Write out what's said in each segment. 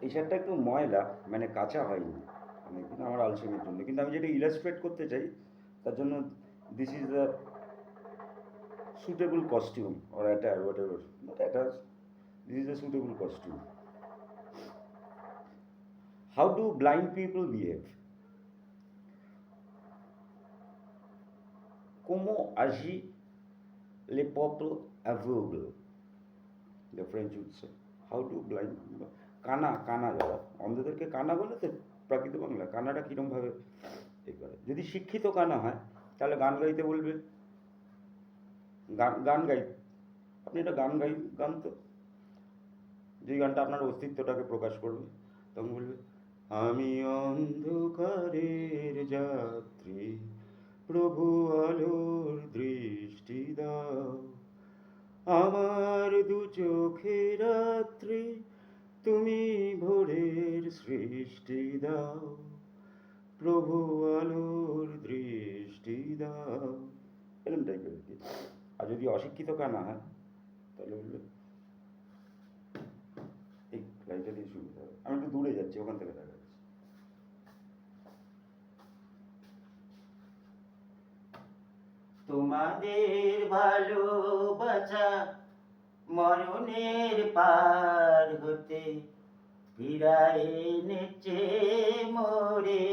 এই শার্টটা একটু ময়লা, মানে কাঁচা হয়নি, মানে কিন্তু আমার আলসেমির জন্য। কিন্তু আমি যেটা ইলাস্ট্রেট করতে চাই তার জন্য this is the suitable costume or attire, whatever. Not attire, this is a suitable costume. How do blind people behave? Comment agit les peuples aveugles? The French would say. How do blind কানা কানা যারা অন্ধদেরকে কানা বলে তো প্রাকৃত বাংলা। কানাটা কীরমভাবে এ করে? যদি শিক্ষিত কানা হয় তাহলে গান গাইতে বলবে, গান গান গাই, আপনি একটা গান তো, যে গানটা আপনার অস্তিত্বটাকে প্রকাশ করবে। তখন বলবে, আমি অন্ধকারের যাত্রী, প্রভু আলোর দৃষ্টি দাও, আমার দু চোখে রাত্রি, তুমি ভোরের সৃষ্টি দাও, প্রভু আলোর দৃষ্টি দাও, এরকম টাইপের আর কি। আর যদি অশিক্ষিত কানা হয় তাহলে বলবে, এই লাইটটা দিয়ে সুবিধা হবে। আমি একটু দূরে যাচ্ছি, ওখান থেকে দেখা যাচ্ছে। তোমাদের ভালোবাসা মরণের পার হতে ফিরায় এনেছে মোরে,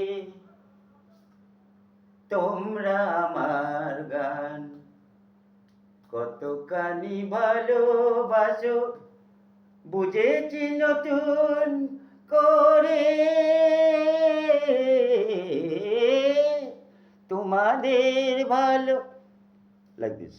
তোমরা আমার গান কতখানি ভালোবাসো বুঝেছি নতুন করে, তোমাদের ভালো, লাইক দিস।